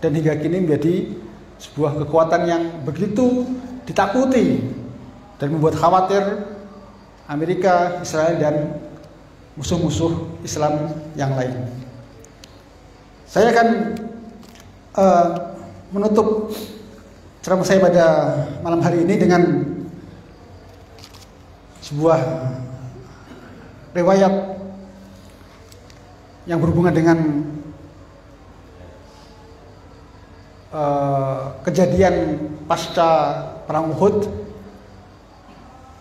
dan hingga kini menjadi sebuah kekuatan yang begitu ditakuti dan membuat khawatir Amerika, Israel, dan musuh-musuh Islam yang lain. Saya akan menutup ceramah saya pada malam hari ini dengan sebuah riwayat yang berhubungan dengan kejadian pasca perang Uhud,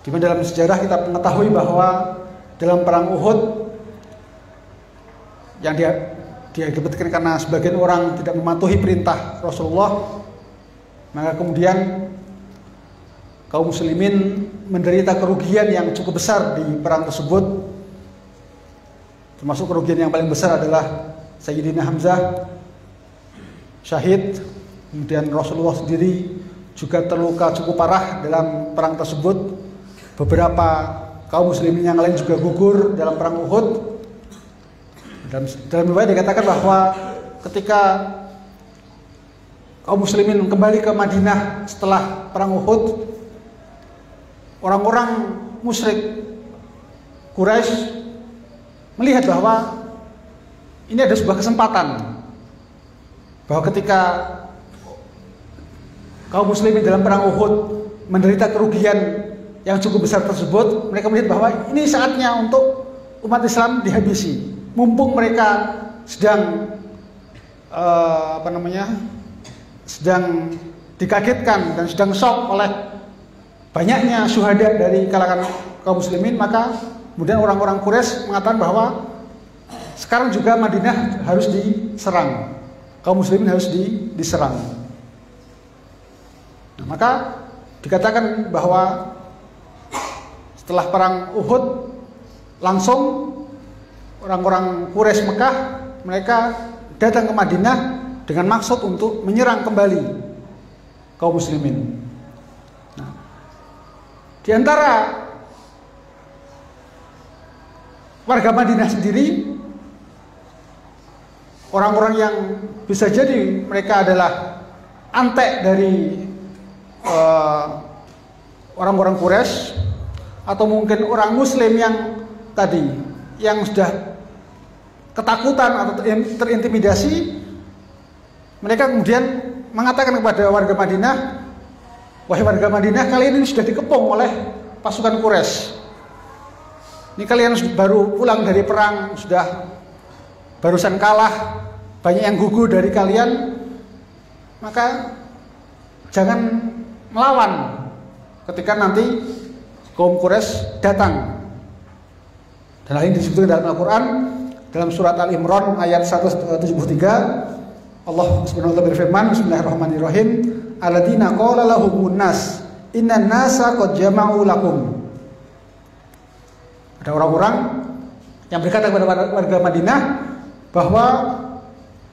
di mana dalam sejarah kita mengetahui bahwa dalam perang Uhud yang diakibatkan karena sebagian orang tidak mematuhi perintah Rasulullah, maka kemudian kaum muslimin menderita kerugian yang cukup besar di perang tersebut. Termasuk kerugian yang paling besar adalah Sayyidina Hamzah syahid, kemudian Rasulullah sendiri juga terluka cukup parah dalam perang tersebut. Beberapa kaum muslimin yang lain juga gugur dalam perang Uhud. Dalam riwayat dikatakan bahwa ketika kaum muslimin kembali ke Madinah setelah perang Uhud, orang-orang musyrik Quraisy melihat bahwa ini ada sebuah kesempatan, bahwa ketika kaum muslimin dalam perang Uhud menderita kerugian yang cukup besar tersebut, mereka melihat bahwa ini saatnya untuk umat Islam dihabisi, mumpung mereka sedang sedang dikagetkan dan sedang shock oleh banyaknya syuhada dari kalangan kaum muslimin, maka kemudian orang-orang Quraisy mengatakan bahwa sekarang juga Madinah harus diserang, kaum muslimin harus diserang. Nah, maka dikatakan bahwa setelah perang Uhud langsung orang-orang Quraisy Mekah mereka datang ke Madinah dengan maksud untuk menyerang kembali kaum muslimin. Nah, di antara warga Madinah sendiri, orang-orang yang bisa jadi mereka adalah antek dari orang-orang Quraisy, atau mungkin orang Muslim yang tadi yang sudah ketakutan atau terintimidasi, mereka kemudian mengatakan kepada warga Madinah, wahai warga Madinah, kalian ini sudah dikepung oleh pasukan Quraisy. Ini kalian baru pulang dari perang, sudah barusan kalah, banyak yang gugur dari kalian, maka jangan melawan ketika nanti kaum Quraisy datang. Dan hal ini disebutkan dalam Al-Quran, dalam surat Al-Imran ayat 173, Allah Subhanahu wa taala berfirman, Bismillahirrahmanirrahim, alladzina qala lahumun nas innan nasa qad jama'u lakum. Ada orang-orang yang berkata kepada warga Madinah bahwa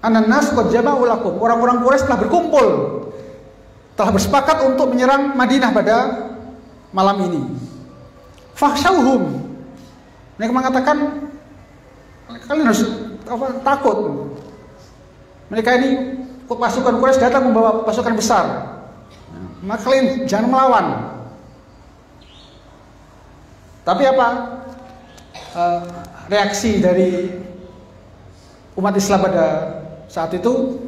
anan nas qad jama'u lakum, orang-orang Quraisy telah berkumpul, telah bersepakat untuk menyerang Madinah pada malam ini. Fakhshawhum, mereka mengatakan kalian harus takut. Mereka ini pasukan Quraisy datang membawa pasukan besar, maka kalian jangan melawan. Tapi apa reaksi dari umat Islam pada saat itu?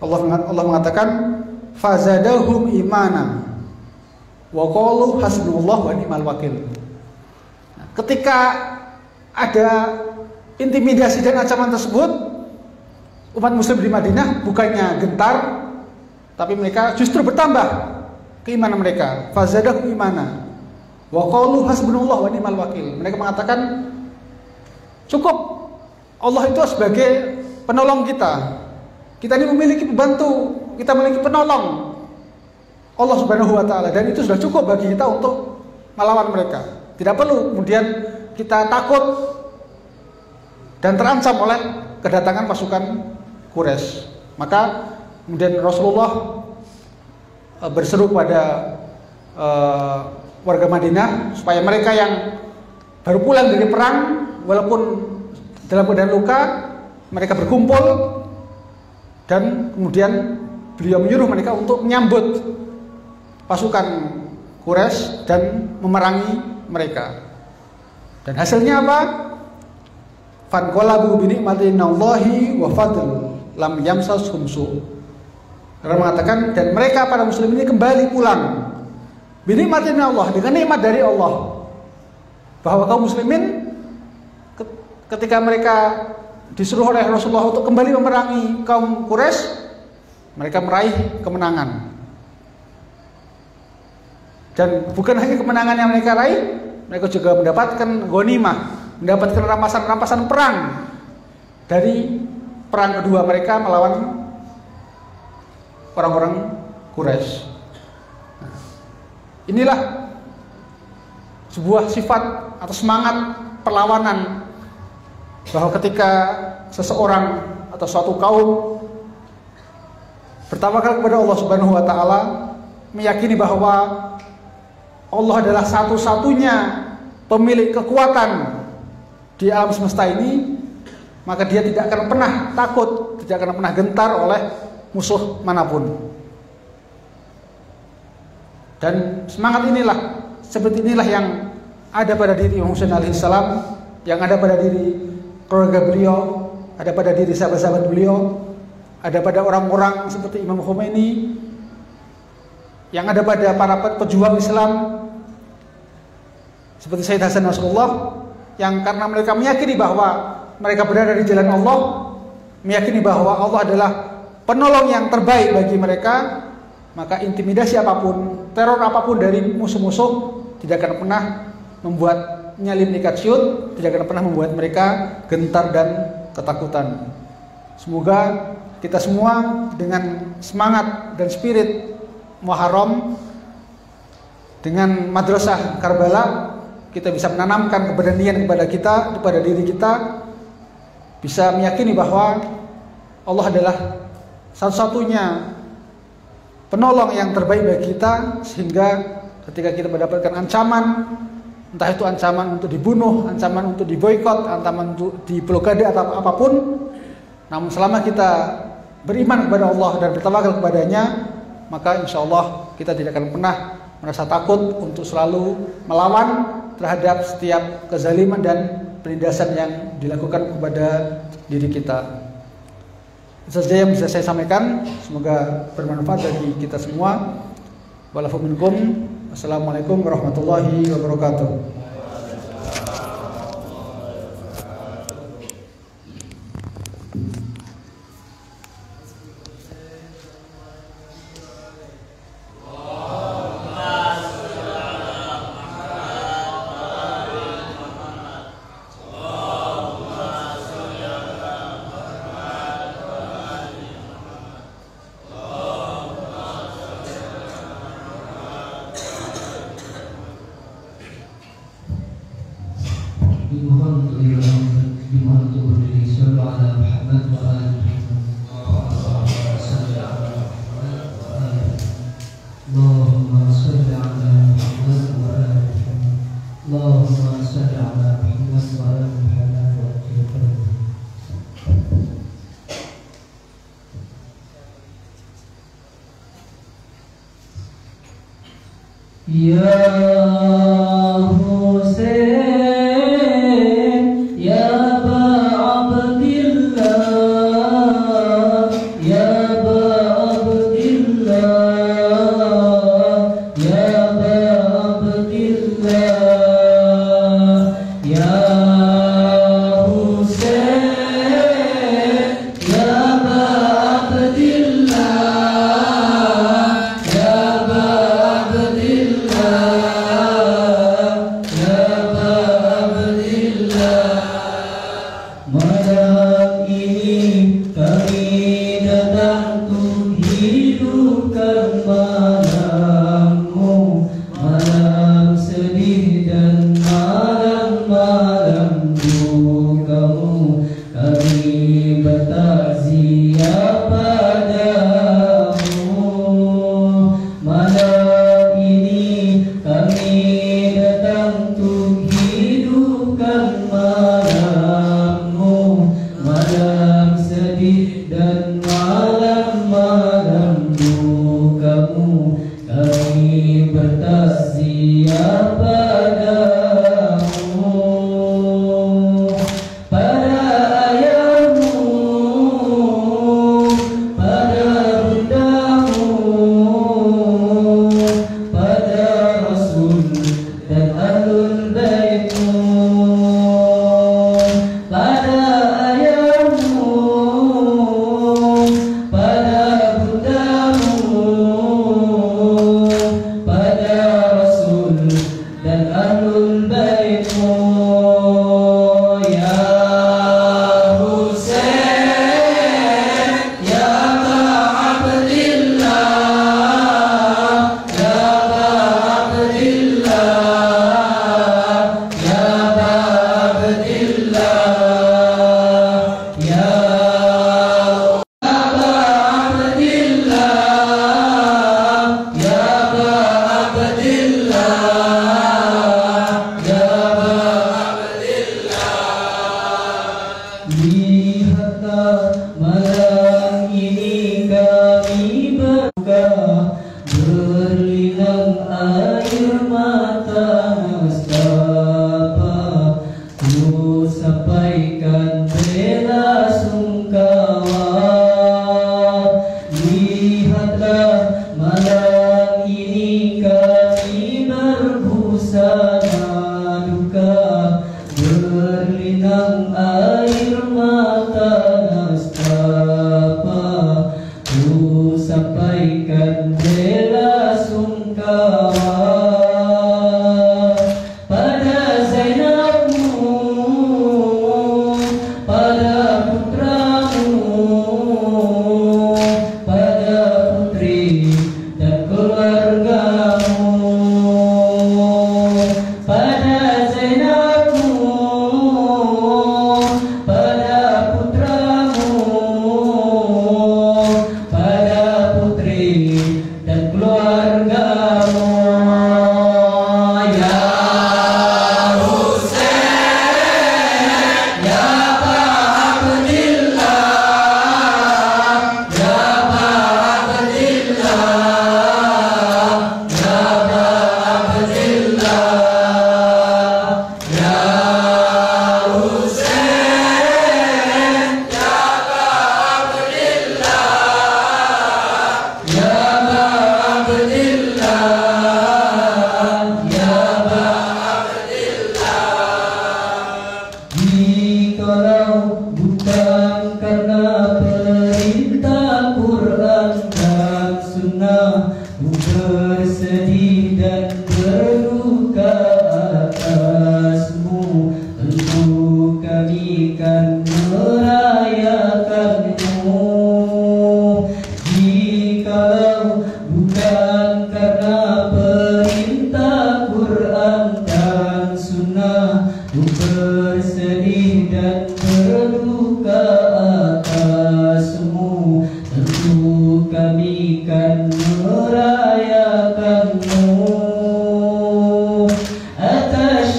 Allah mengatakan fazadahum imana wa qalu hasbunallahu wa ni'mal wakil. Ketika ada intimidasi dan ancaman tersebut, umat muslim di Madinah bukannya gentar, tapi mereka justru bertambah keimanan mereka. Fazadahum imana wa qalu hasbunallahu wa ni'mal wakil. Mereka mengatakan cukup, Allah itu sebagai penolong kita. Kita ini memiliki pembantu, kita memiliki penolong, Allah Subhanahu wa taala, dan itu sudah cukup bagi kita untuk melawan mereka. Tidak perlu kemudian kita takut dan terancam oleh kedatangan pasukan Quraisy. Maka kemudian Rasulullah berseru pada warga Madinah supaya mereka yang baru pulang dari perang, walaupun dalam keadaan luka, mereka berkumpul. Dan kemudian beliau menyuruh mereka untuk menyambut pasukan Quraisy dan memerangi mereka. Dan hasilnya apa? Fanqalabu bi ni'matinallahi wa fadl lam yamsashum su. Mereka mengatakan, dan mereka para muslim ini kembali pulang bi ni'matinallah, dengan nikmat dari Allah, bahwa kaum muslimin ketika mereka disuruh oleh Rasulullah untuk kembali memerangi kaum Quraisy, mereka meraih kemenangan. Dan bukan hanya kemenangan yang mereka raih, mereka juga mendapatkan ghanimah, mendapatkan rampasan-rampasan perang dari perang kedua mereka melawan orang-orang Quraisy. Nah, inilah sebuah sifat atau semangat perlawanan, bahwa ketika seseorang atau suatu kaum bertawakal kepada Allah Subhanahu wa taala, meyakini bahwa Allah adalah satu-satunya pemilik kekuatan di alam semesta ini, maka dia tidak akan pernah takut, tidak akan pernah gentar oleh musuh manapun. Dan semangat inilah, seperti inilah yang ada pada diri Imam Husain alaihi salam, yang ada pada diri keluarga beliau, ada pada diri sahabat-sahabat beliau, ada pada orang-orang seperti Imam Khomeini, yang ada pada para pejuang Islam seperti Sayyid Hasan Nasrullah, yang karena mereka meyakini bahwa mereka berada di jalan Allah, meyakini bahwa Allah adalah penolong yang terbaik bagi mereka, maka intimidasi apapun, teror apapun dari musuh-musuh tidak akan pernah membuat nyalin ikat syut, tidak akan pernah membuat mereka gentar dan ketakutan. Semoga kita semua dengan semangat dan spirit Muharram, dengan madrasah Karbala, kita bisa menanamkan keberanian kepada diri kita, bisa meyakini bahwa Allah adalah satu-satunya penolong yang terbaik bagi kita, sehingga ketika kita mendapatkan ancaman, entah itu ancaman untuk dibunuh, ancaman untuk diboikot, ancaman untuk diblokade atau apapun, namun selama kita beriman kepada Allah dan bertawakal kepadanya, maka insya Allah kita tidak akan pernah merasa takut untuk selalu melawan terhadap setiap kezaliman dan penindasan yang dilakukan kepada diri kita. Itu saja yang bisa saya sampaikan. Semoga bermanfaat bagi kita semua. Walafu minkum. Assalamualaikum warahmatullahi wabarakatuh. Dimohon untuk berdiri sallallahu ala Muhammad wa ali Muhammad. Salli ala Muhammad wa ali Allahumma salli ala Muhammad wa ali Muhammad. Allahumma salli ala Muhammad wa ali Muhammad wa ali. Ya Hussein, ya Ya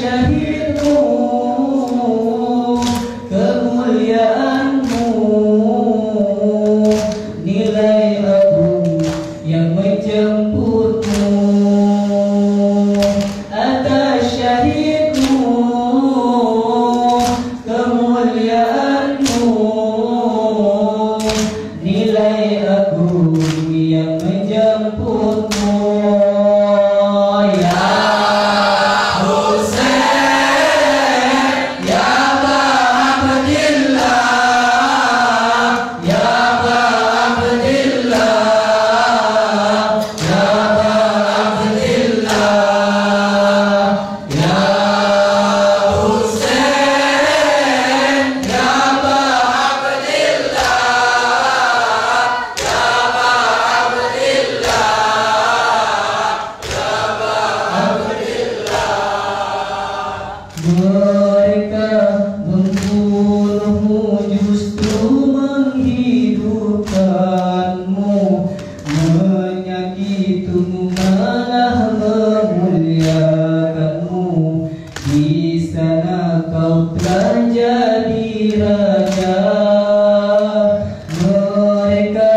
syahidmu, kemuliaanmu, nilai agung yang menjemputmu. Atas syahidmu, kemuliaanmu, nilai agung yang menjemputmu. Ya Husain, ya Abdillah, ya Abdillah, ya Abdillah, ya Husain, ya Abdillah, mereka membunuhmu justru menghidupkanmu, menyakitimu malah memuliakanmu. Di sana kau telah jadi raja. Mereka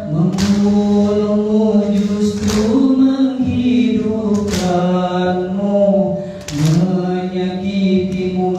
membunuhmu justru menghidupkanmu, menyakitimu